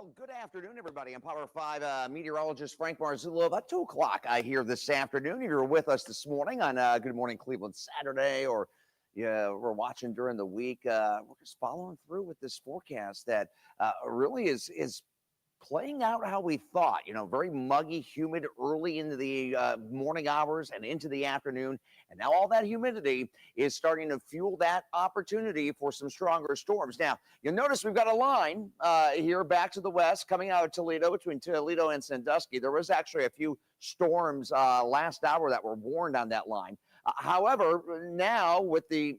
Well, good afternoon, everybody. I'm Power 5 meteorologist Frank Marzullo. About 2 o'clock here this afternoon. If you're with us this morning on Good Morning Cleveland Saturday, or we're watching during the week, we're just following through with this forecast that really is playing out how we thought. Very muggy, humid early into the morning hours and into the afternoon. And now all that humidity is starting to fuel that opportunity for some stronger storms. Now, you'll notice we've got a line here back to the west coming out of Toledo, between Toledo and Sandusky. There was actually a few storms last hour that were warned on that line. However, now with the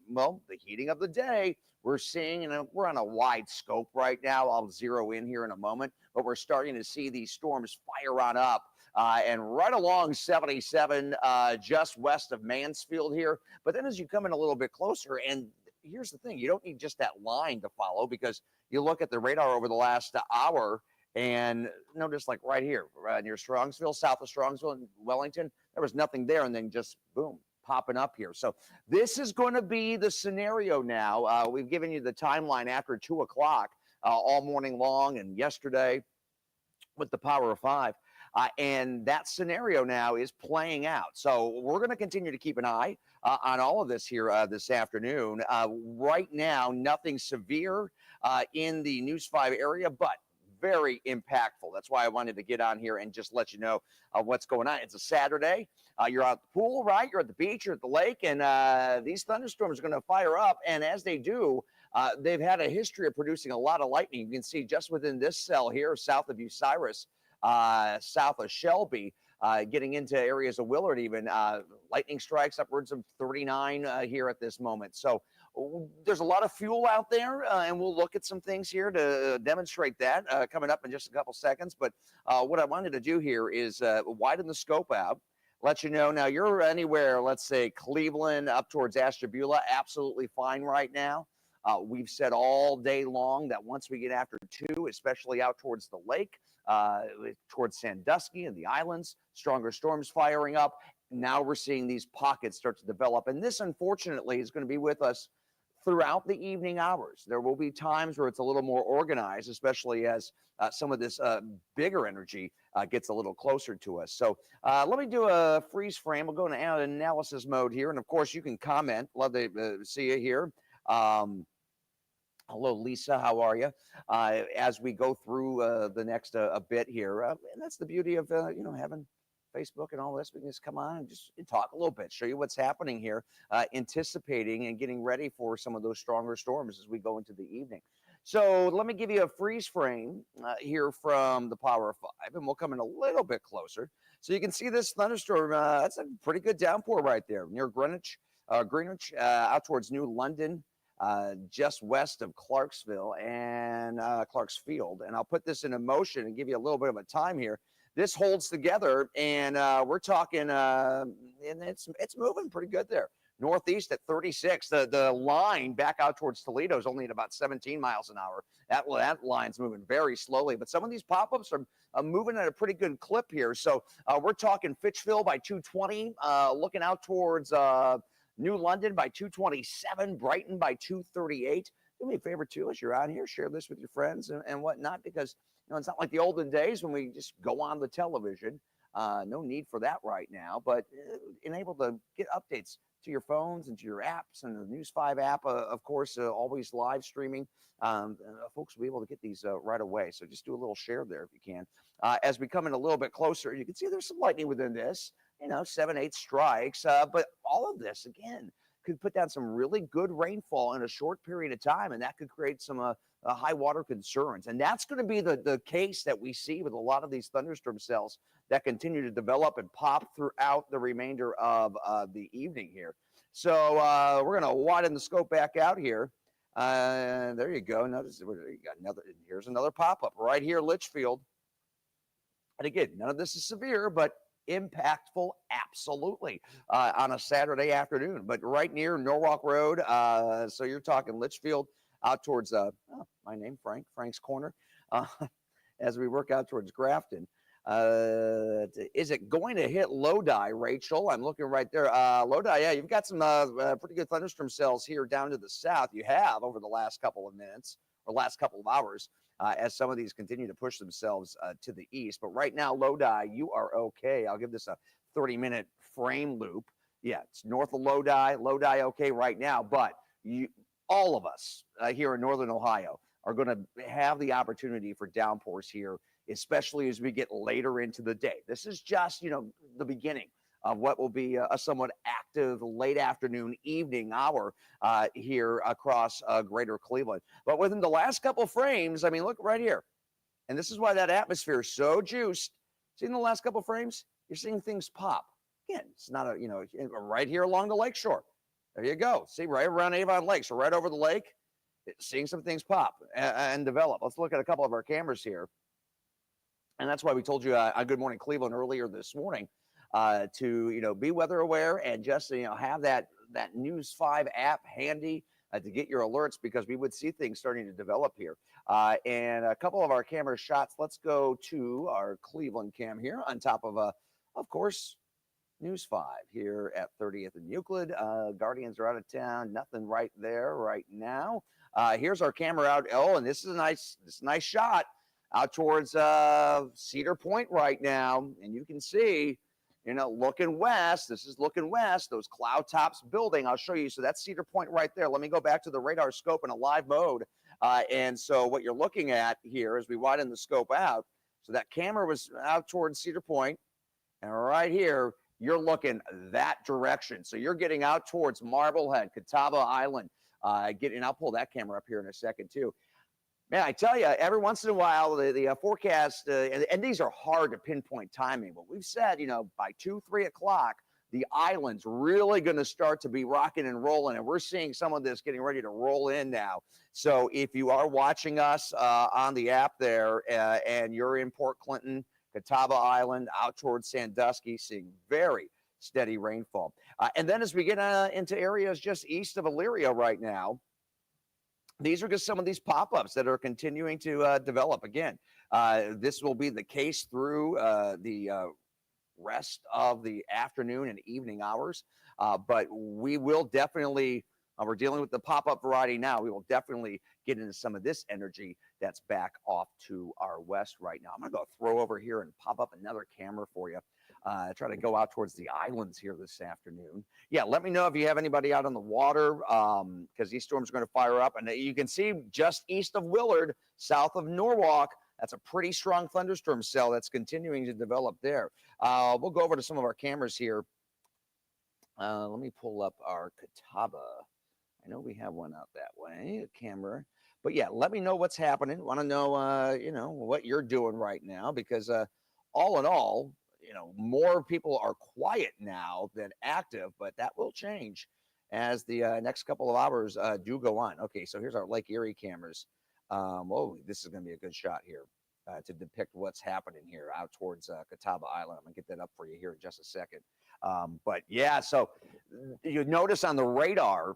heating of the day, we're seeing, we're on a wide scope right now. I'll zero in here in a moment, but we're starting to see these storms fire on up and right along 77 just west of Mansfield here. But then as you come in a little bit closer, and here's the thing, you don't need just that line to follow, because you look at the radar over the last hour and notice, like right here near Strongsville, south of Strongsville and Wellington, there was nothing there, and then just boom, popping up here. So this is going to be the scenario now. We've given you the timeline after 2 o'clock all morning long and yesterday with the Power of 5. And that scenario now is playing out. So we're going to continue to keep an eye on all of this here this afternoon. Right now, nothing severe in the News 5 area, but very impactful. That's why I wanted to get on here and just let you know what's going on. It's a Saturday. You're out at the pool, right? You're at the beach, you're at the lake, and these thunderstorms are going to fire up. And as they do, they've had a history of producing a lot of lightning. You can see just within this cell here, south of Bucyrus, south of Shelby, getting into areas of Willard even, lightning strikes upwards of 39 here at this moment. So there's a lot of fuel out there, and we'll look at some things here to demonstrate that coming up in just a couple seconds. But what I wanted to do here is widen the scope out, let you know. Now, you're anywhere, let's say Cleveland up towards Ashtabula, absolutely fine right now. We've said all day long that once we get after 2, especially out towards the lake, towards Sandusky and the islands, stronger storms firing up. Now we're seeing these pockets start to develop. And this, unfortunately, is going to be with us throughout the evening hours. There will be times where it's a little more organized, especially as some of this bigger energy gets a little closer to us. So let me do a freeze frame. We'll go into analysis mode here. And, of course, you can comment. Love to see you here. Hello, Lisa. How are you? As we go through the next a bit here, and that's the beauty of having Facebook and all this. We can just come on and just talk a little bit, show you what's happening here, anticipating and getting ready for some of those stronger storms as we go into the evening. So let me give you a freeze frame here from the Power of 5, and we'll come in a little bit closer. So you can see this thunderstorm. That's a pretty good downpour right there near Greenwich, out towards New London, just west of Clarksville and Clarksfield. And I'll put this into motion and give you a little bit of a time here. This holds together, and we're talking, and it's moving pretty good there. Northeast at 36. The line back out towards Toledo is only at about 17 miles an hour. That line's moving very slowly, but some of these pop-ups are moving at a pretty good clip here. So we're talking Fitchville by 220, looking out towards New London by 227, Brighton by 238. Do me a favor, too, as you're out here, share this with your friends and whatnot, because it's not like the olden days when we just go on the television. No need for that right now, but enable to get updates to your phones and to your apps, and the News 5 app, of course, always live streaming. Folks will be able to get these right away. So just do a little share there if you can. As we come in a little bit closer, you can see there's some lightning within this, 7-8 strikes. But all of this, again, could put down some really good rainfall in a short period of time, and that could create some high water concerns. And that's going to be the case that we see with a lot of these thunderstorm cells that continue to develop and pop throughout the remainder of the evening here. So we're going to widen the scope back out here. There you go. Notice you got here's another pop-up right here, Litchfield. And again, none of this is severe, but impactful, absolutely, on a Saturday afternoon, but right near Norwalk Road. So you're talking Litchfield out towards my name, Frank's Corner, as we work out towards Grafton. Is it going to hit Lodi, Rachel? I'm looking right there. Lodi, yeah, you've got some pretty good thunderstorm cells here down to the south. You have over the last couple of minutes. or last couple of hours as some of these continue to push themselves to the east. But right now, Lodi, you are okay. I'll give this a 30-minute frame loop. Yeah, it's north of Lodi. Lodi okay right now, but all of us here in northern Ohio are going to have the opportunity for downpours here, especially as we get later into the day. This is just, the beginning of what will be a somewhat active late afternoon, evening hour here across greater Cleveland. But within the last couple frames, I mean, look right here. And this is why that atmosphere is so juiced. See in the last couple frames, you're seeing things pop. Again, it's not right here along the lakeshore. There you go. See, right around Avon Lake. So right over the lake, seeing some things pop and develop. Let's look at a couple of our cameras here. And that's why we told you on Good Morning Cleveland earlier this morning to, be weather aware and just, have that News 5 app handy to get your alerts, because we would see things starting to develop here. And a couple of our camera shots. Let's go to our Cleveland cam here on top of course, News 5 here at 30th and Euclid. Guardians are out of town. Nothing right there right now. Here's our camera out. Oh, and this is a nice shot out towards Cedar Point right now. And you can see, looking west. This is looking west. Those cloud tops building. I'll show you. So that's Cedar Point right there. Let me go back to the radar scope in a live mode. And so what you're looking at here as we widen the scope out. So that camera was out towards Cedar Point. And right here, you're looking that direction. So you're getting out towards Marblehead, Catawba Island. I'll pull that camera up here in a second too. Man, I tell you, every once in a while, the forecast, and these are hard to pinpoint timing, but we've said, by 2, 3 o'clock, the island's really going to start to be rocking and rolling, and we're seeing some of this getting ready to roll in now. So if you are watching us on the app there and you're in Port Clinton, Catawba Island, out towards Sandusky, seeing very steady rainfall. And then as we get into areas just east of Elyria right now, these are just some of these pop-ups that are continuing to develop. Again, this will be the case through the rest of the afternoon and evening hours. But we will definitely, we're dealing with the pop-up variety now. We will definitely get into some of this energy that's back off to our west right now. I'm going to go throw over here and pop up another camera for you. Try to go out towards the islands here this afternoon. Yeah, let me know if you have anybody out on the water, because these storms are going to fire up. And you can see just east of Willard, south of Norwalk, that's a pretty strong thunderstorm cell that's continuing to develop there. We'll go over to some of our cameras here. Let me pull up our Catawba. I know we have one out that way, a camera. But yeah, let me know what's happening. Want to know, what you're doing right now, because all in all, more people are quiet now than active, but that will change as the next couple of hours do go on. Okay, so here's our Lake Erie cameras. This is going to be a good shot here to depict what's happening here out towards Catawba Island. I'm going to get that up for you here in just a second. But yeah, so you notice on the radar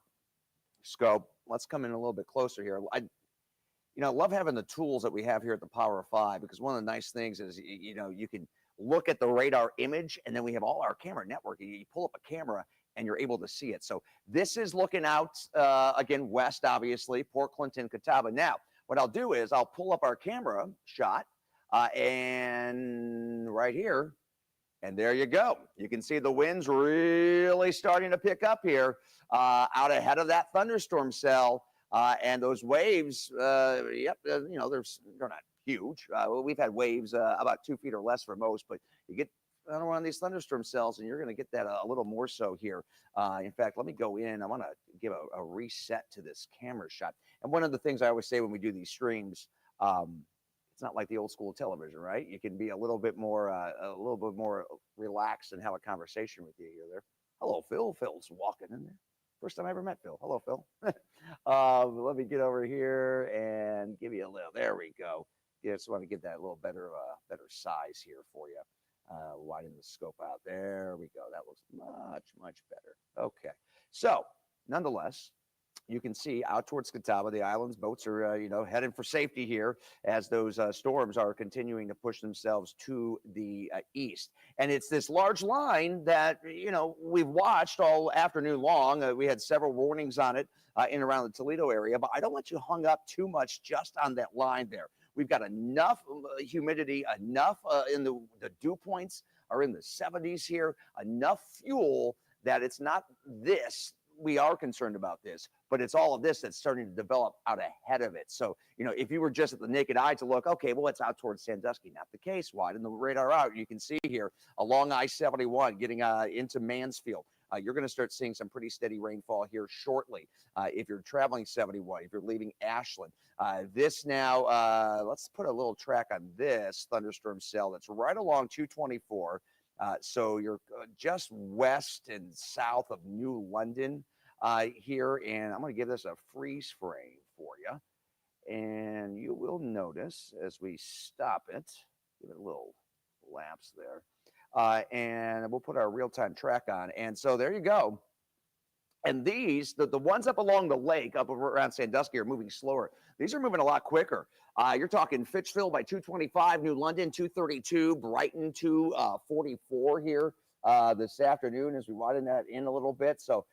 scope, let's come in a little bit closer here. I love having the tools that we have here at the Power of 5, because one of the nice things is, you can look at the radar image, and then we have all our camera network. You pull up a camera and you're able to see it. So this is looking out, again, west, obviously, Port Clinton, Catawba. Now, what I'll do is I'll pull up our camera shot and right here, and there you go. You can see the winds really starting to pick up here out ahead of that thunderstorm cell. And those waves, they're not huge. We've had waves about 2 feet or less for most, but you get on these thunderstorm cells, and you're going to get that a little more so here. In fact, let me go in. I want to give a reset to this camera shot. And one of the things I always say when we do these streams, it's not like the old school television, right? You can be a little bit more relaxed and have a conversation with you here. There. Hello, Phil. Phil's walking in there. First time I ever met Phil. Hello, Phil. Let me get over here and give you a little. There we go. Just want to get that a little better size here for you. Widen the scope out. There we go. That looks much, much better. Okay. So, nonetheless, you can see out towards Catawba, the islands, boats are, heading for safety here as those storms are continuing to push themselves to the east. And it's this large line that, we've watched all afternoon long. We had several warnings on it in and around the Toledo area, but I don't want you hung up too much just on that line there. We've got enough humidity, enough in the dew points are in the 70s here, enough fuel that it's not this. We are concerned about this, but it's all of this that's starting to develop out ahead of it. So, if you were just at the naked eye to look, okay, well, it's out towards Sandusky. Not the case. Widen the radar out. You can see here along I-71 getting into Mansfield. You're going to start seeing some pretty steady rainfall here shortly. If you're traveling 71, if you're leaving Ashland, this now, let's put a little track on this thunderstorm cell that's right along 224. So you're just west and south of New London here. And I'm going to give this a freeze frame for you. And you will notice as we stop it, give it a little lapse there. And we'll put our real-time track on. And so there you go. And these, the ones up along the lake, up around Sandusky, are moving slower. These are moving a lot quicker. You're talking Fitchville by 225, New London 232, Brighton 244 here this afternoon as we widen that in a little bit. So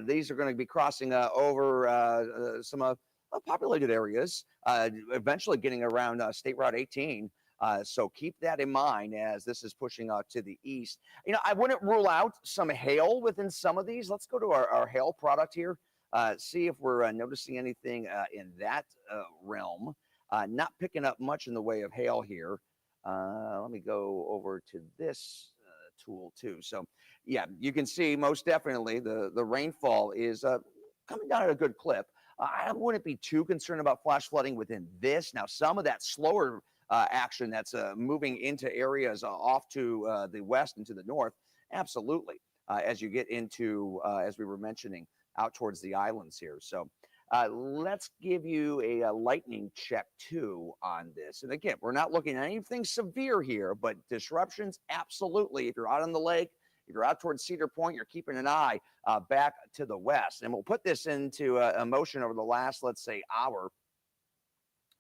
these are going to be crossing over some populated areas, eventually getting around State Route 18. So keep that in mind as this is pushing out to the east. I wouldn't rule out some hail within some of these. Let's go to our hail product here. See if we're noticing anything in that realm. Not picking up much in the way of hail here. Let me go over to this tool too. So yeah, you can see most definitely the rainfall is coming down at a good clip. I wouldn't be too concerned about flash flooding within this. Now, some of that slower action that's moving into areas off to the west and to the north, absolutely. As you get into, as we were mentioning, out towards the islands here. So let's give you a lightning check too on this. And again, we're not looking at anything severe here, but disruptions, absolutely. If you're out on the lake, if you're out towards Cedar Point, you're keeping an eye back to the west. And we'll put this into motion over the last, let's say, hour.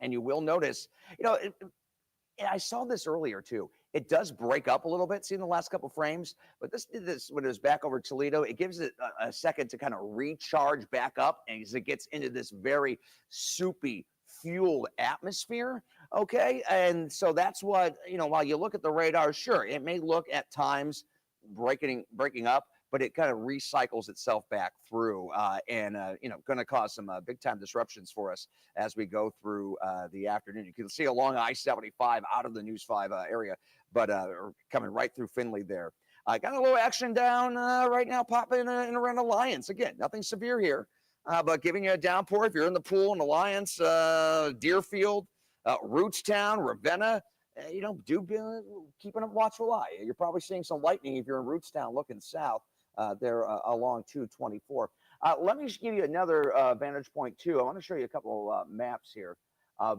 And you will notice, I saw this earlier too. It does break up a little bit, see in the last couple frames, but this did this when it was back over Toledo. It gives it a second to kind of recharge back up as it gets into this very soupy, fueled atmosphere. Okay. And so that's what, while you look at the radar, sure, it may look at times breaking up, but it kind of recycles itself back through and going to cause some big time disruptions for us as we go through the afternoon. You can see along I-75 out of the News 5 area, but coming right through Findlay there. Got a little action down right now, popping in around Alliance. Again, nothing severe here, but giving you a downpour if you're in the pool in Alliance, Deerfield, Rootstown, Ravenna. Keeping a watchful eye. You're probably seeing some lightning if you're in Rootstown looking south there along 224. Let me just give you another vantage point too. I want to show you a couple of maps here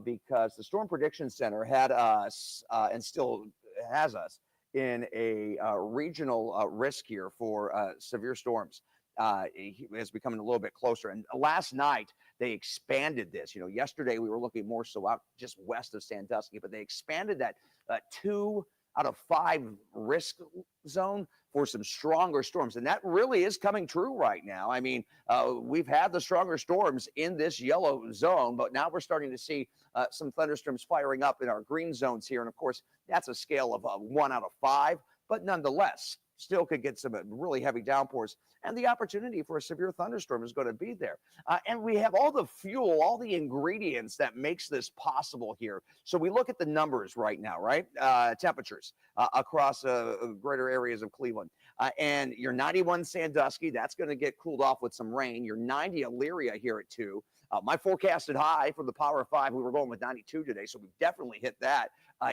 because the Storm Prediction Center had us and still has us in a regional risk here for severe storms. Is becoming a little bit closer. And last night, they expanded this. Yesterday we were looking more so out just west of Sandusky, but they expanded that 2 out of 5 risk zone for some stronger storms. And that really is coming true right now. I mean, we've had the stronger storms in this yellow zone, but now we're starting to see some thunderstorms firing up in our green zones here. And of course, that's a scale of 1 out of 5, but nonetheless, still could get some really heavy downpours, and the opportunity for a severe thunderstorm is going to be there. And we have all the fuel, all the ingredients that makes this possible here. So we look at the numbers right now, right? Temperatures across greater areas of Cleveland. And your 91 Sandusky, that's going to get cooled off with some rain. Your 90 Elyria here at 2. My forecasted high for the Power 5, we were going with 92 today, so we definitely hit that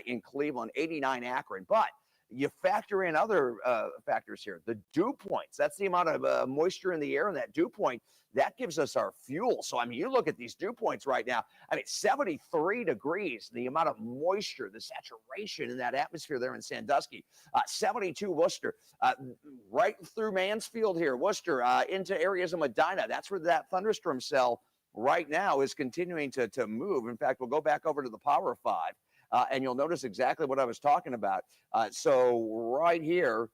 in Cleveland, 89 Akron. But you factor in other factors here. The dew points, that's the amount of moisture in the air, and that dew point, that gives us our fuel. So, I mean, you look at these dew points right now, I mean, 73 degrees, the amount of moisture, the saturation in that atmosphere there in Sandusky, 72 Worcester, right through Mansfield here, Worcester, into areas of Medina. That's where that thunderstorm cell right now is continuing to move. In fact, we'll go back over to the Power 5. And you'll notice exactly what I was talking about. So right here,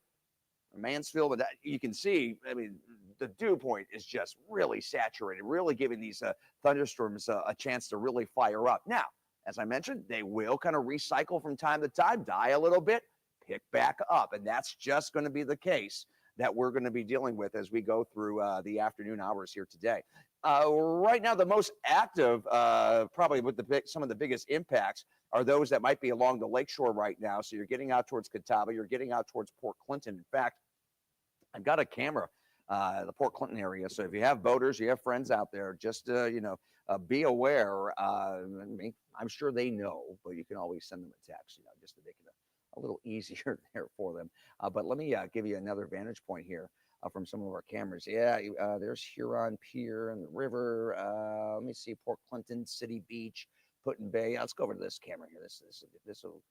Mansfield, but you can see, I mean, the dew point is just really saturated, really giving these thunderstorms a chance to really fire up. Now, as I mentioned, they will kind of recycle from time to time, die a little bit, pick back up. And that's just going to be the case that we're going to be dealing with as we go through the afternoon hours here today. Right now, the most active, probably with some of the biggest impacts, are those that might be along the lakeshore right now. So you're getting out towards Catawba, you're getting out towards Port Clinton. In fact, I've got a camera, the Port Clinton area. So if you have boaters, you have friends out there, just be aware. I'm sure they know, but you can always send them a text, just to make it a little easier there for them. But let me give you another vantage point here. From some of our cameras. Yeah, there's Huron Pier and the river. Let me see, Port Clinton, City Beach, Put-in Bay. Let's go over to this camera here. This will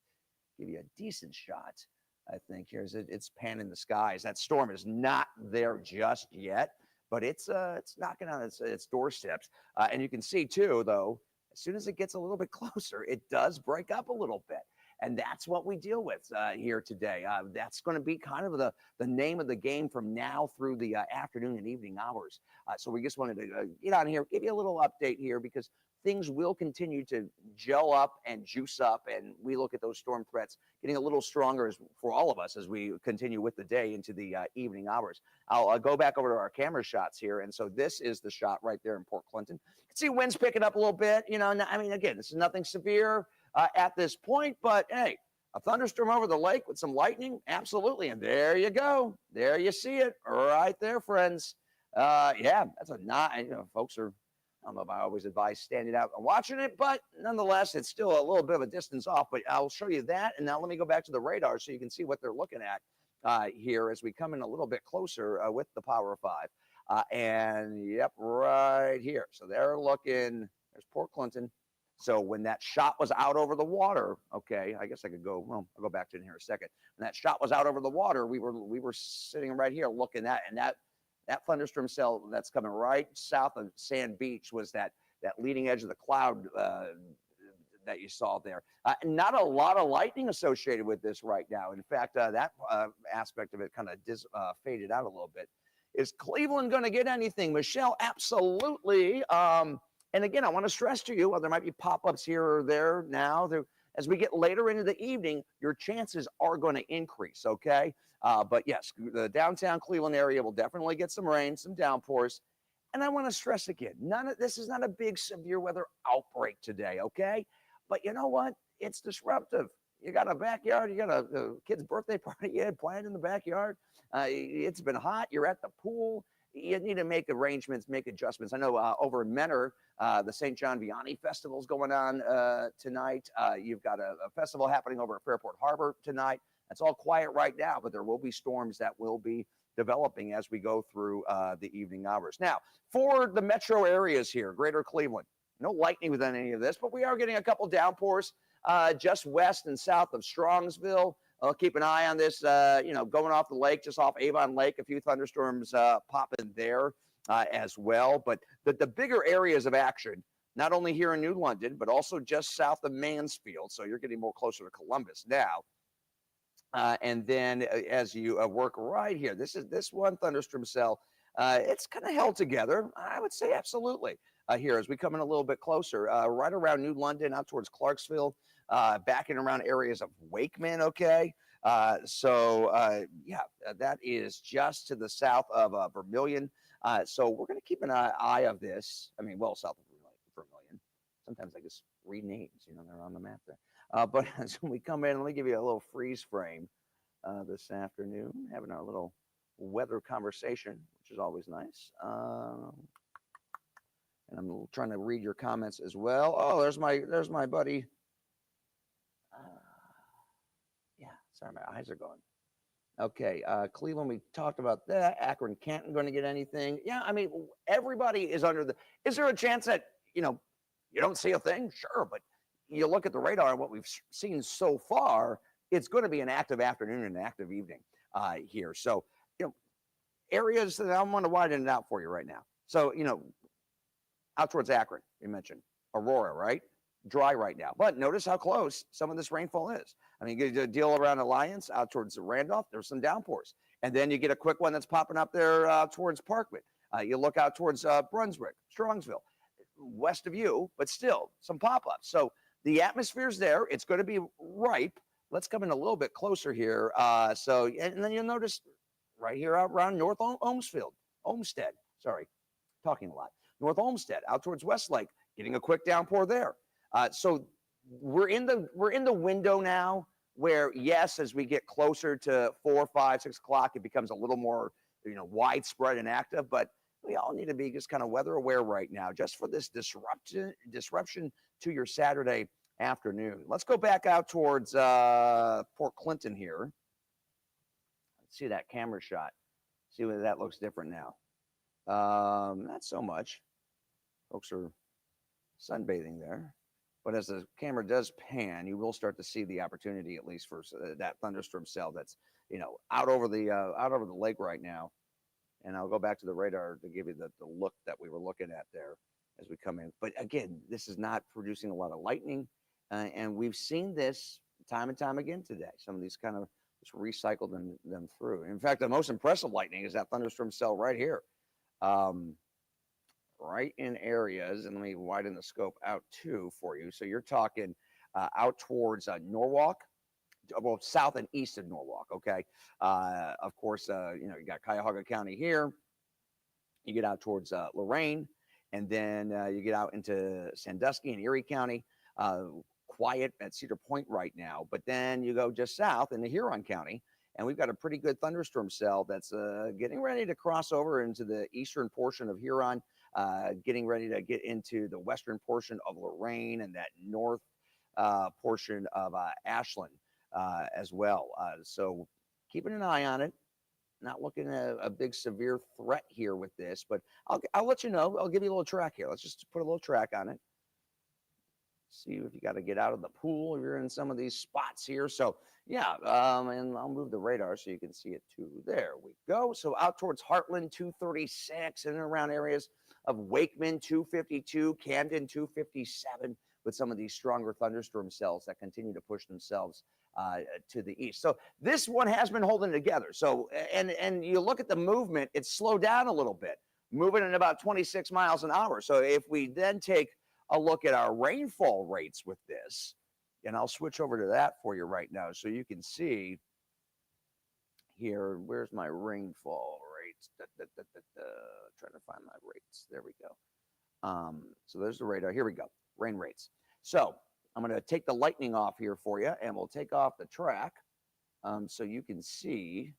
give you a decent shot, I think. Here's it. It's panning the skies. That storm is not there just yet, but it's knocking on its doorsteps. And you can see too, though, as soon as it gets a little bit closer, it does break up a little bit. And that's what we deal with here today. That's going to be kind of the name of the game from now through the afternoon and evening hours. So we just wanted to get on here, give you a little update here, because things will continue to gel up and juice up. And we look at those storm threats getting a little stronger for all of us as we continue with the day into the evening hours. I'll go back over to our camera shots here. And so this is the shot right there in Port Clinton. You can see winds picking up a little bit. I mean, again, this is nothing severe at this point, but hey, a thunderstorm over the lake with some lightning, absolutely. And there you go. There you see it right there, friends. Yeah, that's folks are, I don't know if I always advise standing out and watching it, but nonetheless, it's still a little bit of a distance off, but I'll show you that. And now let me go back to the radar so you can see what they're looking at here as we come in a little bit closer with the Power 5. And yep, right here. So they're looking, there's Port Clinton. So when that shot was out over the water, okay, I guess I could go, well, I'll go back to it in here in a second. When that shot was out over the water, we were sitting right here looking at, and that thunderstorm cell that's coming right south of Sand Beach was that leading edge of the cloud that you saw there. Not a lot of lightning associated with this right now. In fact, that aspect of it kind of faded out a little bit. Is Cleveland going to get anything, Michelle? Absolutely. And again, I want to stress to you, there might be pop-ups here or there now. As we get later into the evening, your chances are going to increase, okay? But yes, the downtown Cleveland area will definitely get some rain, some downpours. And I want to stress again, this is not a big severe weather outbreak today, okay? But you know what? It's disruptive. You got a backyard, you got a kid's birthday party you had planned in the backyard. It's been hot, you're at the pool. You need to make arrangements, make adjustments. I know over in Menor, the St. John Vianney Festival is going on tonight. You've got a festival happening over at Fairport Harbor tonight. It's all quiet right now, but there will be storms that will be developing as we go through the evening hours. Now, for the metro areas here, greater Cleveland, no lightning with any of this, but we are getting a couple downpours just west and south of Strongsville. I'll keep an eye on this, going off the lake, just off Avon Lake, a few thunderstorms popping there as well. But the bigger areas of action, not only here in New London, but also just south of Mansfield. So you're getting more closer to Columbus now. And then as you work right here, this one thunderstorm cell, it's kind of held together. I would say absolutely here as we come in a little bit closer, right around New London, out towards Clarksville, back in around areas of Wakeman, okay? Yeah, that is just to the south of Vermilion. So we're going to keep an eye of this. I mean, well, south of Vermilion. Sometimes I just read names, they're on the map there. But as we come in, let me give you a little freeze frame this afternoon, having our little weather conversation, which is always nice. And I'm trying to read your comments as well. Oh, there's my buddy. Yeah, Sorry, my eyes are going. Okay, Cleveland, we talked about that. Akron, Canton going to get anything? Yeah, I mean, everybody is under the. Is there a chance that you don't see a thing? Sure, but you look at the radar and what we've seen so far, it's going to be an active afternoon and an active evening here. So areas that I'm going to widen it out for you right now. So out towards Akron, you mentioned Aurora, right? Dry right now, but notice how close some of this rainfall is. I mean, you get a deal around Alliance out towards Randolph, there's some downpours. And then you get a quick one that's popping up there towards Parkman. You look out towards Brunswick, Strongsville, west of you, but still some pop-ups. So the atmosphere's there. It's going to be ripe. Let's come in a little bit closer here. And then you'll notice right here out around North Olmsted, sorry, talking a lot. North Olmsted, out towards Westlake, getting a quick downpour there. So we're in the window now where, yes, as we get closer to 4, 5, 6 o'clock, it becomes a little more widespread and active. But we all need to be just kind of weather aware right now, just for this disruption to your Saturday afternoon. Let's go back out towards Port Clinton here. Let's see that camera shot. See whether that looks different now. Not so much. Folks are sunbathing there. But as the camera does pan, you will start to see the opportunity, at least for that thunderstorm cell that's out over the lake right now. And I'll go back to the radar to give you the look that we were looking at there as we come in. But again, this is not producing a lot of lightning, and we've seen this time and time again today. Some of these kind of just recycled them through. In fact, the most impressive lightning is that thunderstorm cell right here. Right in areas, and let me widen the scope out too for you. So you're talking out towards Norwalk, well, south and east of Norwalk. Okay, of course, you got Cuyahoga County here. You get out towards Lorain, and then you get out into Sandusky and Erie County. Quiet at Cedar Point right now, but then you go just south into Huron County, and we've got a pretty good thunderstorm cell that's getting ready to cross over into the eastern portion of Huron. Getting ready to get into the western portion of Lorain and that north portion of Ashland as well. So keeping an eye on it. Not looking at a big severe threat here with this, but I'll let you know. I'll give you a little track here. Let's just put a little track on it. See if you got to get out of the pool if you're in some of these spots here. So yeah, and I'll move the radar so you can see it too. There we go. So out towards Heartland 236 and around areas of Wakeman 252, Camden 257 with some of these stronger thunderstorm cells that continue to push themselves to the east. So this one has been holding together. So and you look at the movement, it's slowed down a little bit, moving at about 26 miles an hour. So if we then take a look at our rainfall rates with this, and I'll switch over to that for you right now so you can see here. Where's my rainfall rates? Trying to find my rates. There we go. So there's the radar. Here we go. Rain rates. So I'm going to take the lightning off here for you, and we'll take off the track so you can see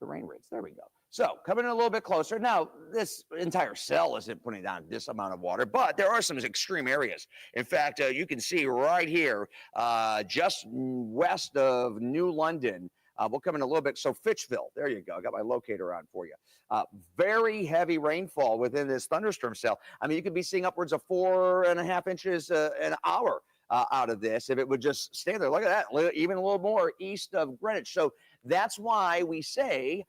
the rain rates. There we go. So coming in a little bit closer. Now, this entire cell isn't putting down this amount of water, but there are some extreme areas. In fact, you can see right here, just west of New London, we'll come in a little bit. So Fitchville, there you go. I got my locator on for you. Very heavy rainfall within this thunderstorm cell. I mean, you could be seeing upwards of 4.5 inches an hour out of this if it would just stay there. Look at that, even a little more east of Greenwich. So that's why we say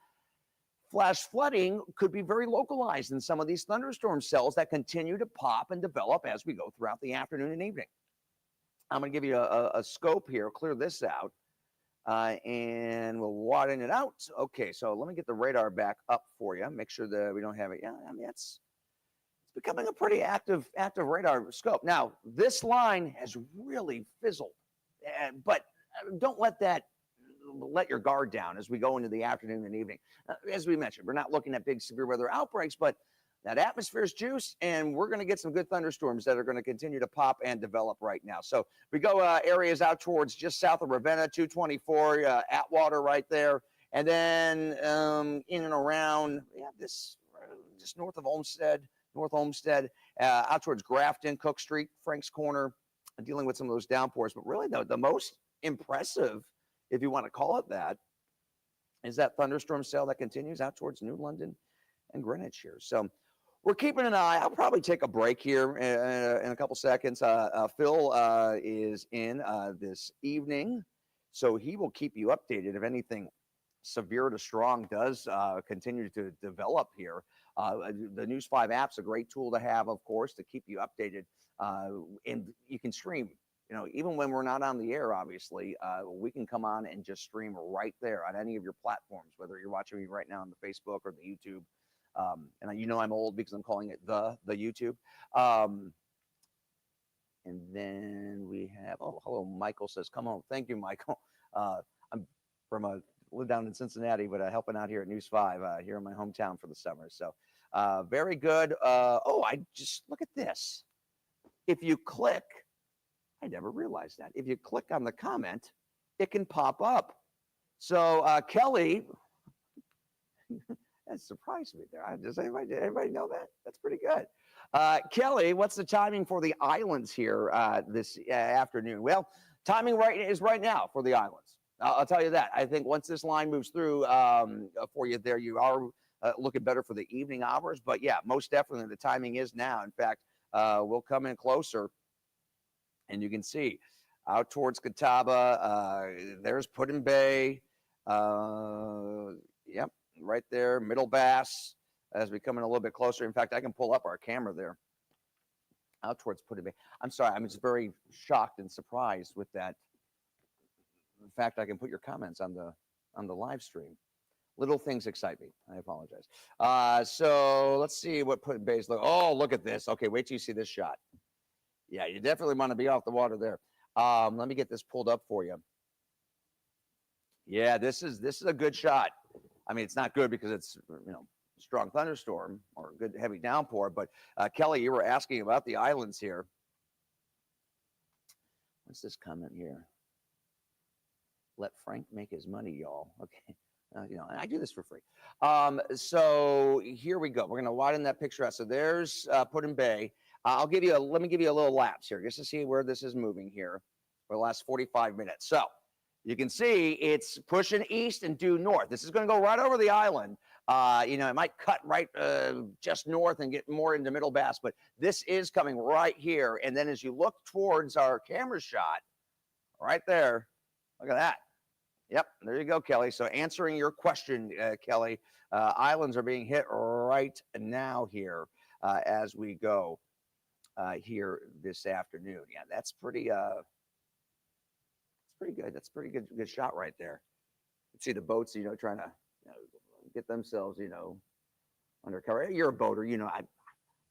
flash flooding could be very localized in some of these thunderstorm cells that continue to pop and develop as we go throughout the afternoon and evening. I'm going to give you a scope here, clear this out, and we'll widen it out. Okay, so let me get the radar back up for you. Make sure that we don't have it. Yeah, I mean, it's becoming a pretty active radar scope. Now, this line has really fizzled, but don't let your guard down as we go into the afternoon and evening. As we mentioned, we're not looking at big severe weather outbreaks, but that atmosphere's juice, and we're going to get some good thunderstorms that are going to continue to pop and develop right now. So we go areas out towards just south of Ravenna, 224, Atwater right there, and then in and around this just north of North Olmsted, out towards Grafton, Cook Street, Frank's Corner, dealing with some of those downpours. But really, the most impressive, if you want to call it that, is that thunderstorm cell that continues out towards New London and Greenwich here. So we're keeping an eye. I'll probably take a break here in a couple seconds. Phil is in this evening, so he will keep you updated if anything severe to strong does continue to develop here. The News 5 app's a great tool to have, of course, to keep you updated. And you can stream, even when we're not on the air, obviously, we can come on and just stream right there on any of your platforms, whether you're watching me right now on the Facebook or the YouTube. And I'm old because I'm calling it the YouTube. And then we have, hello, Michael says, come on. Thank you, Michael. I'm live down in Cincinnati, but helping out here at News 5 here in my hometown for the summer. So very good. I just look at this. If you click, I never realized that. If you click on the comment, it can pop up. So Kelly, that surprised me there. Does everybody know that? That's pretty good. Kelly, what's the timing for the islands here this afternoon? Well, timing is right now for the islands. I'll tell you that. I think once this line moves through for you there, you are looking better for the evening hours. But yeah, most definitely the timing is now. In fact, we'll come in closer and you can see out towards Catawba. There's Put-in Bay. Yep, right there. Middle Bass as we come in a little bit closer. In fact, I can pull up our camera there out towards Put-in Bay. I'm sorry. I'm just very shocked and surprised with that. In fact, I can put your comments on the live stream. Little things excite me. I apologize. So let's see what Put-in Bay's look. Oh, look at this. Okay, wait till you see this shot. Yeah, you definitely want to be off the water there. Let me get this pulled up for you. Yeah, this is a good shot. I mean, it's not good because it's strong thunderstorm or good heavy downpour. But Kelly, you were asking about the islands here. What's this comment here? Let Frank make his money, y'all. Okay. And I do this for free. So here we go. We're going to widen that picture out. So there's Put-in Bay. Let me give you a little lapse here just to see where this is moving here for the last 45 minutes. So you can see it's pushing east and due north. This is going to go right over the island. It might cut right just north and get more into Middle Bass, but this is coming right here. And then as you look towards our camera shot right there, look at that. Yep, there you go, Kelly. So answering your question, Kelly, islands are being hit right now here as we go here this afternoon. Yeah, that's pretty good. That's a pretty good shot right there. You see the boats, trying to get themselves, undercover. You're a boater,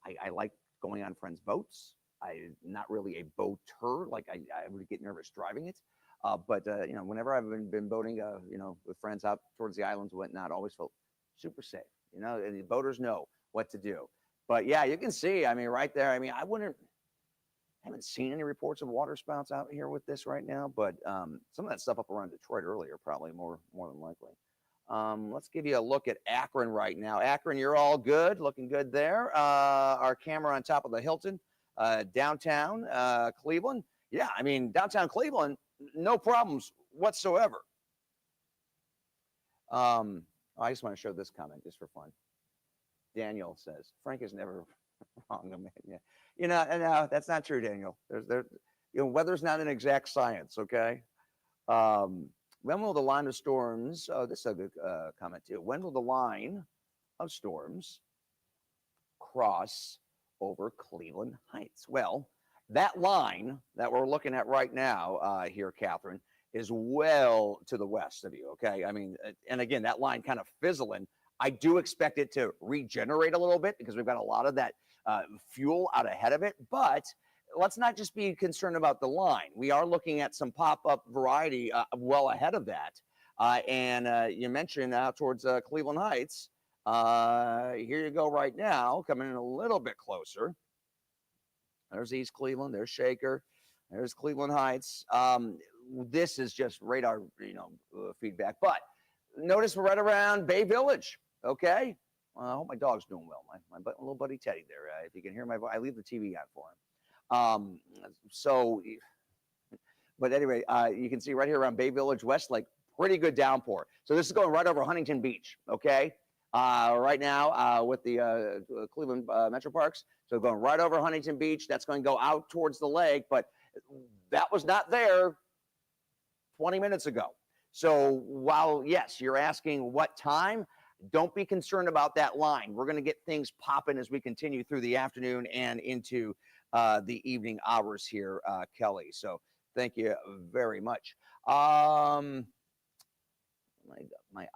I like going on friends' boats. I'm not really a boater, like I would get nervous driving it. But whenever I've been boating, with friends out towards the islands and whatnot, always felt super safe. And the boaters know what to do. But yeah, you can see, right there. I haven't seen any reports of water spouts out here with this right now, but some of that stuff up around Detroit earlier, probably more than likely. Let's give you a look at Akron right now. Akron, you're all good, looking good there. Our camera on top of the Hilton, downtown Cleveland. Yeah, downtown Cleveland, no problems whatsoever. I just want to show this comment just for fun. Daniel says, Frank is never wrong. No, that's not true, Daniel. Weather's not an exact science, okay? When will the line of storms, this is a good comment too. When will the line of storms cross over Cleveland Heights? Well, that line that we're looking at right now here, Catherine, is well to the west of you, okay? And again, that line kind of fizzling. I do expect it to regenerate a little bit because we've got a lot of that fuel out ahead of it, but let's not just be concerned about the line. We are looking at some pop-up variety well ahead of that. And you mentioned out towards Cleveland Heights. Here you go right now, coming in a little bit closer. There's East Cleveland, there's Shaker, there's Cleveland Heights. This is just radar, feedback. But notice we're right around Bay Village, okay? I hope my dog's doing well. My little buddy Teddy there. If you can hear my voice, I leave the TV on for him. So But anyway, you can see right here around Bay Village, Westlake, pretty good downpour. So this is going right over Huntington Beach, okay? Right now with the Cleveland Metro Parks. So going right over Huntington Beach. That's going to go out towards the lake, but that was not there 20 minutes ago. So while, yes, you're asking what time, don't be concerned about that line. We're going to get things popping as we continue through the afternoon and into the evening hours here, Kelly. So thank you very much. My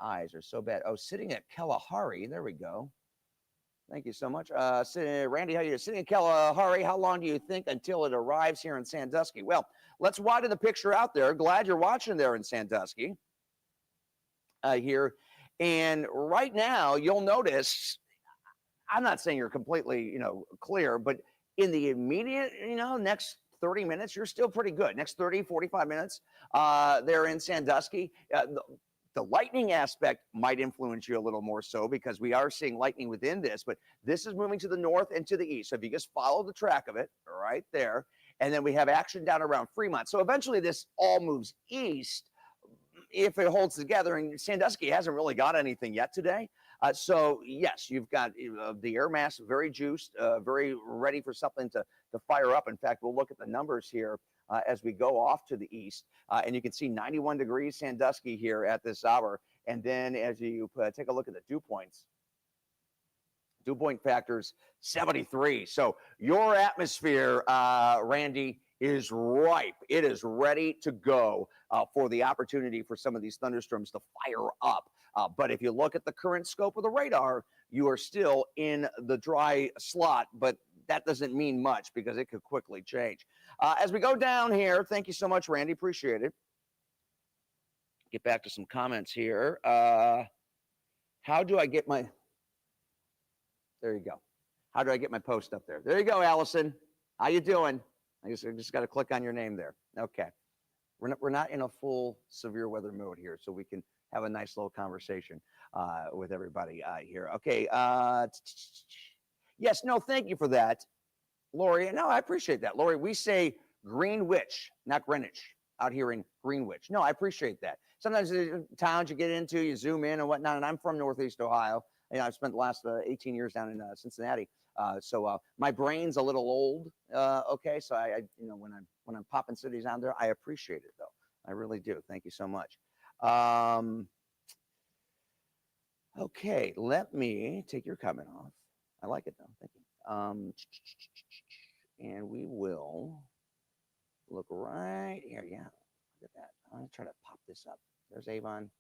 eyes are so bad. Oh, sitting at Kalahari. There we go. Thank you so much. Randy, how are you? Sitting at Kalahari, how long do you think until it arrives here in Sandusky? Well, let's widen the picture out there. Glad you're watching there in Sandusky here. And right now, you'll notice, I'm not saying you're completely, clear, but in the immediate, next 30 minutes, you're still pretty good. Next 30, 45 minutes, they're in Sandusky. The lightning aspect might influence you a little more so because we are seeing lightning within this, but this is moving to the north and to the east. So if you just follow the track of it right there, and then we have action down around Fremont. So eventually this all moves east if it holds together, and Sandusky hasn't really got anything yet today. So yes, you've got the air mass very juiced, very ready for something to fire up. In fact, we'll look at the numbers here as we go off to the east. And you can see 91 degrees Sandusky here at this hour. And then as you take a look at the dew points, dew point factors, 73. So your atmosphere, Randy, is ripe. It is ready to go for the opportunity for some of these thunderstorms to fire up. But if you look at the current scope of the radar, you are still in the dry slot, but that doesn't mean much because it could quickly change. As we go down here, thank you so much, Randy. Appreciate it. Get back to some comments here. How do I get my... There you go. How do I get my post up there? There you go, Allison. How you doing? I just got to click on your name there. Okay. We're not in a full severe weather mode here, so we can have a nice little conversation with everybody here. Okay. Yes, no, thank you for that, Lori. No, I appreciate that. Lori, we say Greenwich, not Greenwich, out here in Greenwich. No, I appreciate that. Sometimes the towns you get into, you zoom in and whatnot, and I'm from Northeast Ohio. I've spent the last 18 years down in Cincinnati. So my brain's a little old. Okay, so I when I'm popping cities on there, I appreciate it though. I really do. Thank you so much. Okay, let me take your comment off. I like it though. Thank you. And we will look right here. Yeah, look at that. I'm gonna try to pop this up. There's Avon.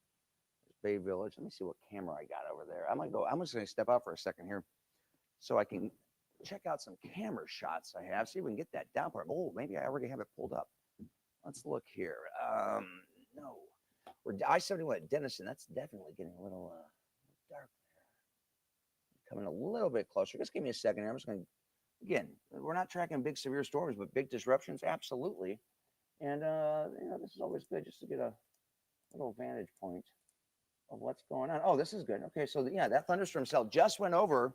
Bay Village. Let me see what camera I got over there. I'm just going to step out for a second here so I can check out some camera shots I have. See if we can get that downpour. Oh, maybe I already have it pulled up. Let's look here. No, we're I-71 at Denison. That's definitely getting a little dark there. Coming a little bit closer. Just give me a second here. I'm just going to, again, we're not tracking big severe storms, but big disruptions, absolutely. And, this is always good just to get a little vantage point of what's going on. Oh, this is good. Okay, so yeah, that thunderstorm cell just went over,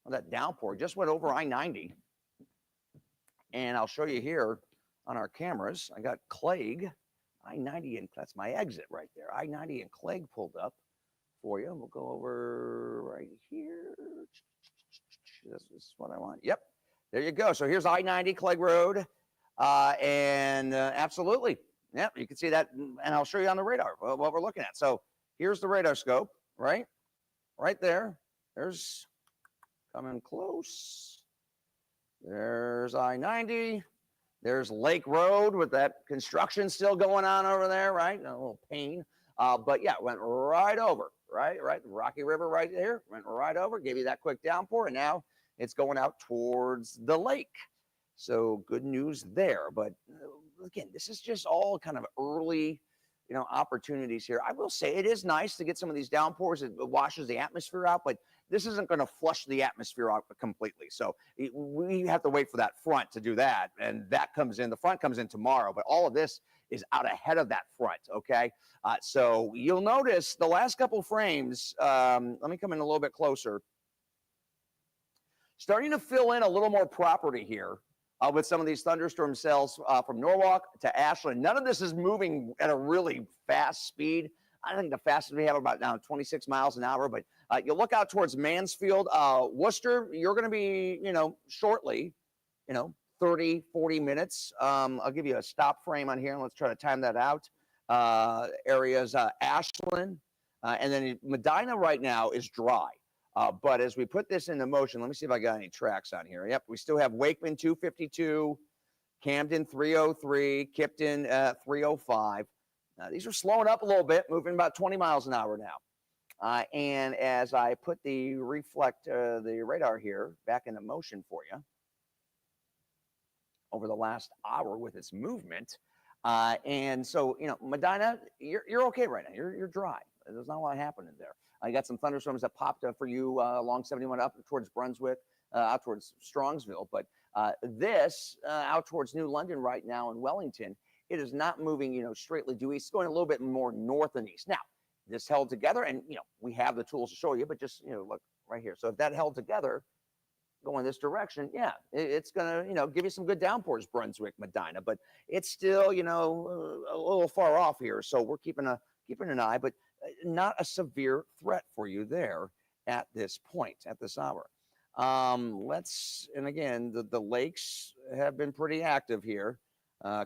well, that downpour just went over I-90. And I'll show you here on our cameras. I got Clegg, I-90, and that's my exit right there. I-90 and Clegg pulled up for you. We'll go over right here. This is what I want. Yep, there you go. So here's I-90 Clegg Road. And absolutely, yeah, you can see that. And I'll show you on the radar what we're looking at. So here's the radar scope, right? Right there. There's coming close. There's I-90. There's Lake Road with that construction still going on over there, right? A little pain. But yeah, went right over, right? The Rocky River right there, went right over, gave you that quick downpour, and now it's going out towards the lake. So good news there. But again, this is just all kind of early opportunities here. I will say it is nice to get some of these downpours. It washes the atmosphere out, but this isn't going to flush the atmosphere out completely. So we have to wait for that front to do that. And that comes in, the front comes in tomorrow, but all of this is out ahead of that front. Okay. So you'll notice the last couple frames, let me come in a little bit closer. Starting to fill in a little more property here with some of these thunderstorm cells from Norwalk to Ashland. None of this is moving at a really fast speed. I think the fastest we have about now 26 miles an hour, but you look out towards Mansfield, Worcester, you're going to be, shortly, 30, 40 minutes. I'll give you a stop frame on here, and let's try to time that out. Areas, Ashland, and then Medina right now is dry. But as we put this into motion, let me see if I got any tracks on here. Yep, we still have Wakeman 252, Camden 303, Kipton 305. These are slowing up a little bit, moving about 20 miles an hour now. And as I put the the radar here back into motion for you over the last hour with its movement, and so Medina, you're okay right now. You're dry. There's not a lot happening there. I got some thunderstorms that popped up for you along 71 up towards Brunswick, out towards Strongsville, but this out towards New London right now in Wellington. It is not moving, straightly due east. It's going a little bit more north and east. Now, this held together, and we have the tools to show you, but just look right here. So if that held together, going this direction, yeah, it's gonna give you some good downpours, Brunswick, Medina, but it's still a little far off here. So we're keeping an eye, but not a severe threat for you there at this point, at this hour. And again, the lakes have been pretty active here.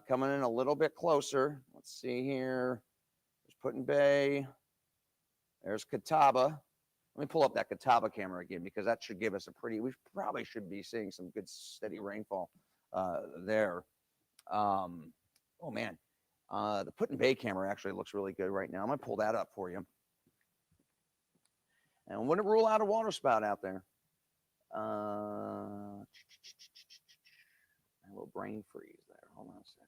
Coming in a little bit closer. Let's see here. There's Put-in-Bay. There's Catawba. Let me pull up that Catawba camera again, because that should give us we probably should be seeing some good steady rainfall there. Oh man, the Put-in-Bay camera actually looks really good right now. I'm gonna pull that up for you. And I wouldn't rule out a water spout out there. A little brain freeze there. Hold on a second.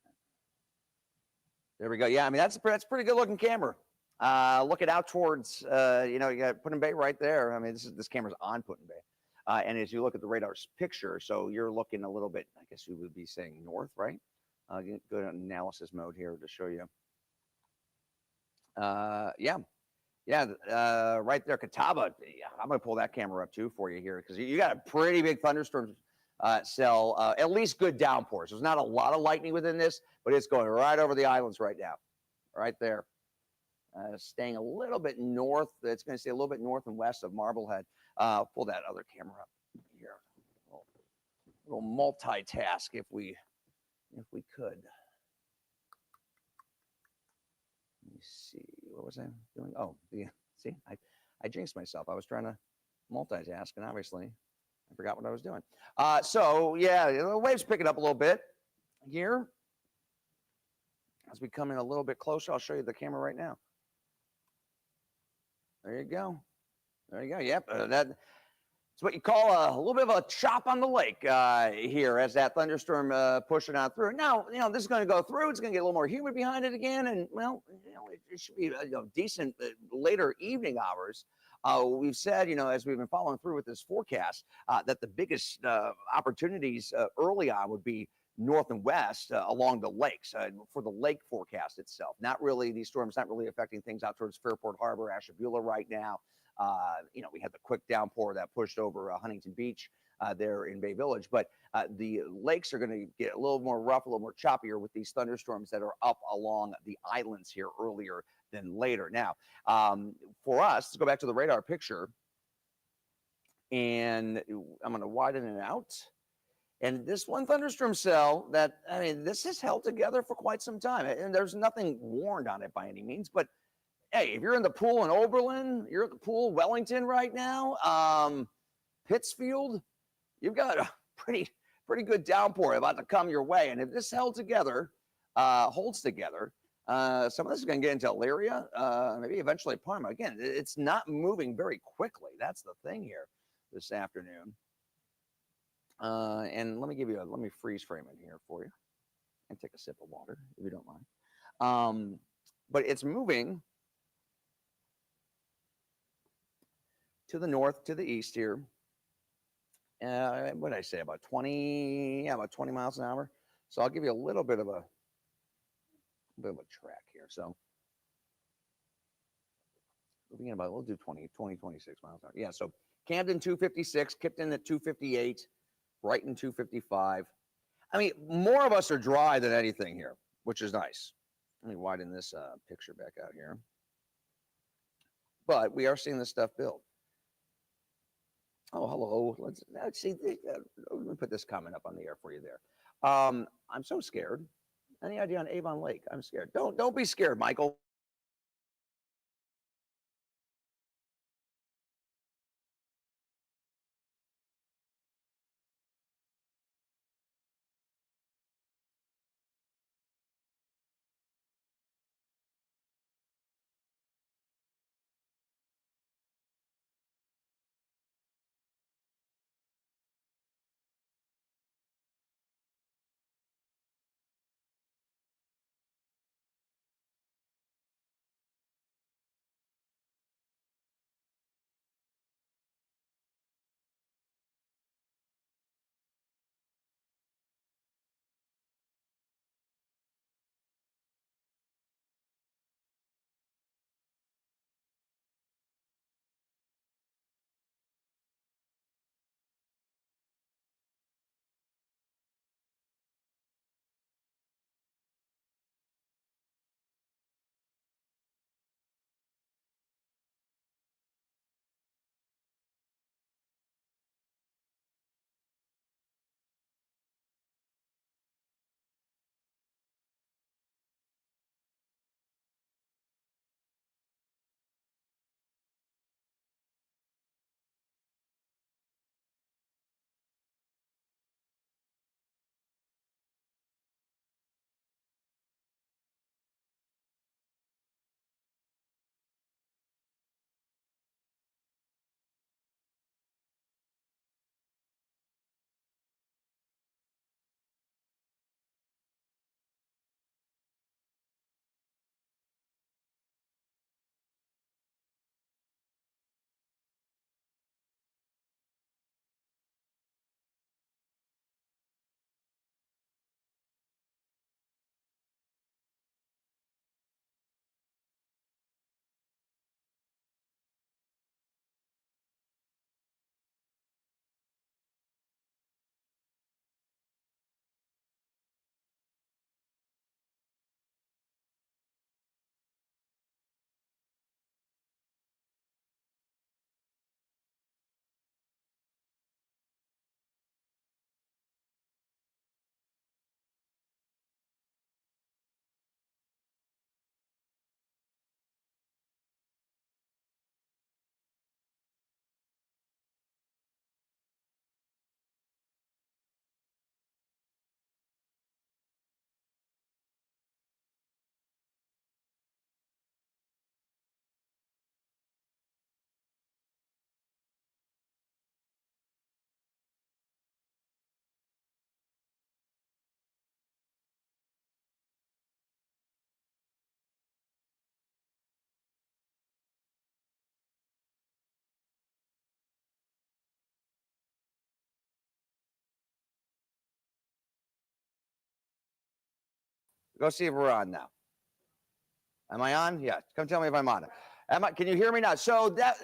There we go. Yeah, I mean, that's a pretty good looking camera. Looking out towards, you got Put-in-Bay right there. I mean, this camera's on Put-in-Bay. And as you look at the radar's picture, so you're looking a little bit, I guess you would be saying north, right? Go to analysis mode here to show you. Right there, Catawba. Yeah, I'm going to pull that camera up too for you here, because you got a pretty big thunderstorm cell, at least good downpours. There's not a lot of lightning within this, but it's going right over the islands right now, right there. Staying a little bit north. It's going to stay a little bit north and west of Marblehead. Pull that other camera up here. A little multitask if we could. Let me see. What was I doing? Oh, see, I jinxed myself. I was trying to multitask, and obviously I forgot what I was doing. So yeah, the wave's picking up a little bit here. As we come in a little bit closer, I'll show you the camera right now. There you go. There you go. Yep. That's what you call a little bit of a chop on the lake here as that thunderstorm pushing on through. Now, this is going to go through. It's going to get a little more humid behind it again. And, well, it should be decent later evening hours. We've said, as we've been following through with this forecast, that the biggest opportunities early on would be north and west along the lakes for the lake forecast itself. Not really, these storms not really affecting things out towards Fairport Harbor, Ashtabula right now. We had the quick downpour that pushed over Huntington Beach there in Bay Village, but the lakes are going to get a little more rough, a little more choppier with these thunderstorms that are up along the islands here earlier than later. Now, for us, let's go back to the radar picture, and I'm going to widen it out. And this one thunderstorm cell this has held together for quite some time, and there's nothing warned on it by any means, but hey, if you're in the pool in Oberlin, you're at the pool Wellington right now, Pittsfield, you've got a pretty good downpour about to come your way. And if this holds together, some of this is going to get into Elyria, maybe eventually Parma. Again, it's not moving very quickly. That's the thing here this afternoon. And let me freeze frame it here for you and take a sip of water if you don't mind. But it's moving to the north, to the east here. What did I say? About 20 miles an hour. So I'll give you a little bit of a track here. So we'll do 20, 26 miles an hour. Yeah, so Camden 256, Kipton at 258, Brighton 255. I mean, more of us are dry than anything here, which is nice. Let me widen this picture back out here. But we are seeing this stuff build. Oh, hello. Let's see. Let me put this comment up on the air for you there. I'm so scared. Any idea on Avon Lake? I'm scared. Don't be scared, Michael. Go see if we're on now. Am I on? Yeah. Come tell me if I'm on. Am I? Can you hear me now? So that,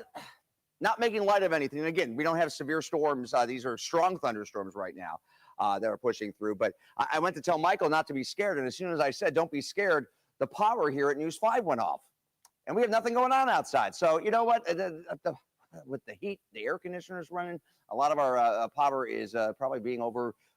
not making light of anything. And again, we don't have severe storms. These are strong thunderstorms right now that are pushing through. But I went to tell Michael not to be scared. And as soon as I said, don't be scared, the power here at News 5 went off. And we have nothing going on outside. So you know what? With the heat, the air conditioners running, a lot of our power is probably being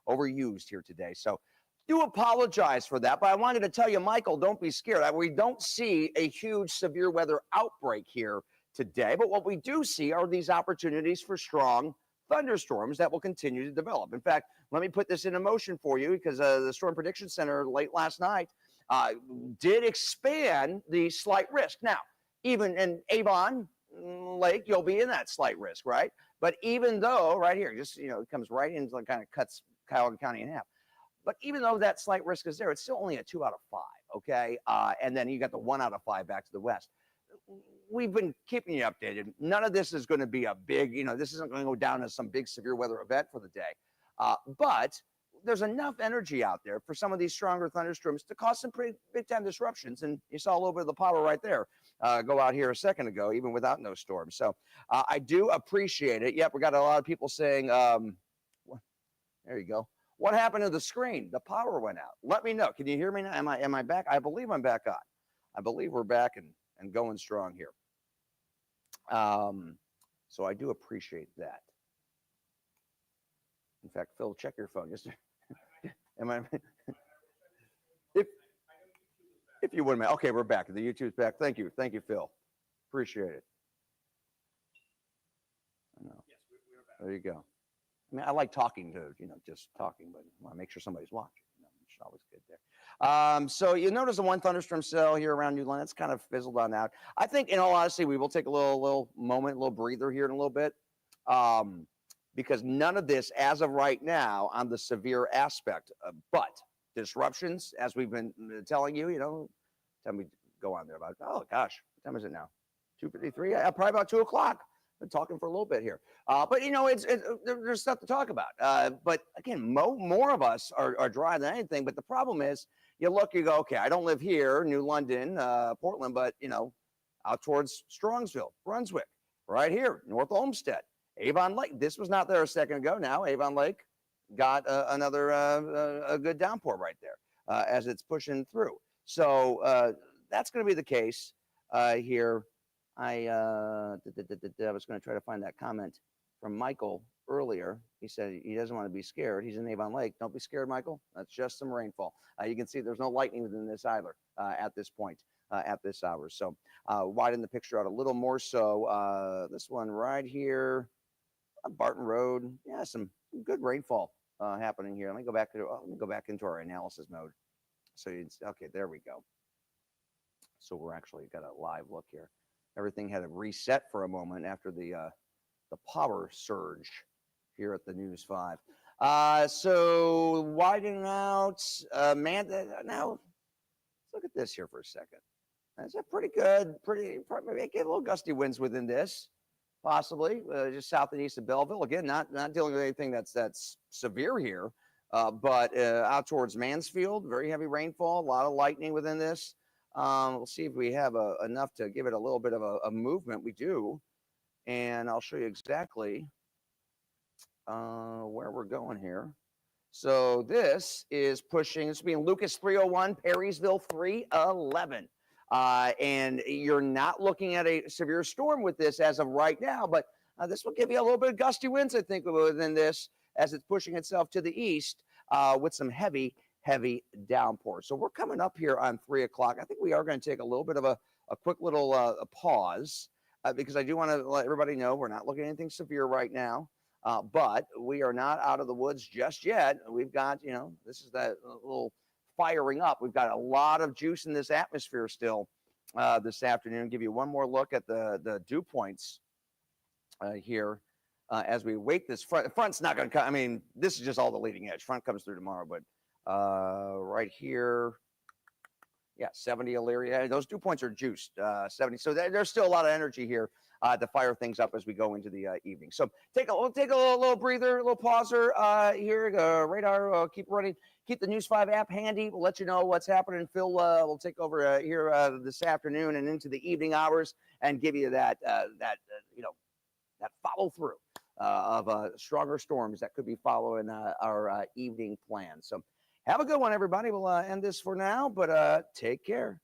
overused here today. So do apologize for that. But I wanted to tell you, Michael, don't be scared. We don't see a huge severe weather outbreak here today. But what we do see are these opportunities for strong thunderstorms that will continue to develop. In fact, let me put this into motion for you because the Storm Prediction Center late last night did expand the slight risk. Now, even in Avon Lake, you'll be in that slight risk, right? But even though, right here, just, it comes right in, like kind of cuts Cuyahoga County in half. But even though that slight risk is there, it's still only a 2 out of 5, okay? And then you got the 1 out of 5 back to the west. We've been keeping you updated. None of this is going to be a big, this isn't going to go down as some big severe weather event for the day. But there's enough energy out there for some of these stronger thunderstorms to cause some pretty big time disruptions. And you saw a little bit of the power right there go out here a second ago, even without no storm. So I do appreciate it. Yep, we got a lot of people saying, there you go. What happened to the screen? The power went out. Let me know. Can you hear me now? Am I back? I believe I'm back on. I believe we're back and going strong here. So I do appreciate that. In fact, Phil, check your phone. Just am I? If you wouldn't mind. Okay, we're back. The YouTube's back. Thank you, Phil. Appreciate it. I know. Yes, we're back. There you go. I mean, I like talking to, just talking, but I want to make sure somebody's watching. It's always good there. So you notice the one thunderstorm cell here around New London. It's kind of fizzled on out. I think, in all honesty, we will take a little moment, a little breather here in a little bit, because none of this, as of right now, on the severe aspect, but disruptions, as we've been telling you, time we go on there about, oh gosh, what time is it now? 2:53? Yeah, probably about 2 o'clock. Been talking for a little bit here, but there's stuff to talk about. But again, more of us are dry than anything. But the problem is, you look, you go, okay, I don't live here, New London, Portland, but out towards Strongsville, Brunswick, right here, North Olmsted, Avon Lake. This was not there a second ago. Now Avon Lake got another a good downpour right there as it's pushing through. So that's going to be the case here. I was going to try to find that comment from Michael earlier. He said he doesn't want to be scared. He's in Avon Lake. Don't be scared, Michael. That's just some rainfall. You can see there's no lightning within this either at this point, at this hour. So widen the picture out a little more. So this one right here, Barton Road. Yeah, some good rainfall happening here. Let me go back into our analysis mode. So okay, there we go. So we're actually got a live look here. Everything had to reset for a moment after the power surge here at the News 5. So widening out, man. Now let's look at this here for a second. That's a pretty good, probably get a little gusty winds within this, possibly just south and east of Belleville. Again, not dealing with anything that's severe here, but out towards Mansfield, very heavy rainfall, a lot of lightning within this. We'll see if we have enough to give it a little bit of a movement. We do, and I'll show you exactly where we're going here. So this is pushing. This will be in Lucas 301, Perrysville 311. And you're not looking at a severe storm with this as of right now, but this will give you a little bit of gusty winds, I think, within this as it's pushing itself to the east with some heavy downpour. So we're coming up here on 3 o'clock. I think we are going to take a little bit of a quick little pause because I do want to let everybody know we're not looking at anything severe right now, but we are not out of the woods just yet. We've got, this is that little firing up. We've got a lot of juice in this atmosphere still this afternoon. Give you one more look at the dew points here. As we wait this front's not going to come. I mean, this is just all the leading edge. Front comes through tomorrow, but right here, yeah, 70 Elyria. Those dew points are juiced, 70. So there's still a lot of energy here to fire things up as we go into the evening. So we'll take a little breather, a little pauser here. Radar, keep running. Keep the News 5 app handy. We'll let you know what's happening. Phil will take over here this afternoon and into the evening hours and give you that follow through of stronger storms that could be following our evening plan. So have a good one, everybody. We'll end this for now, but take care.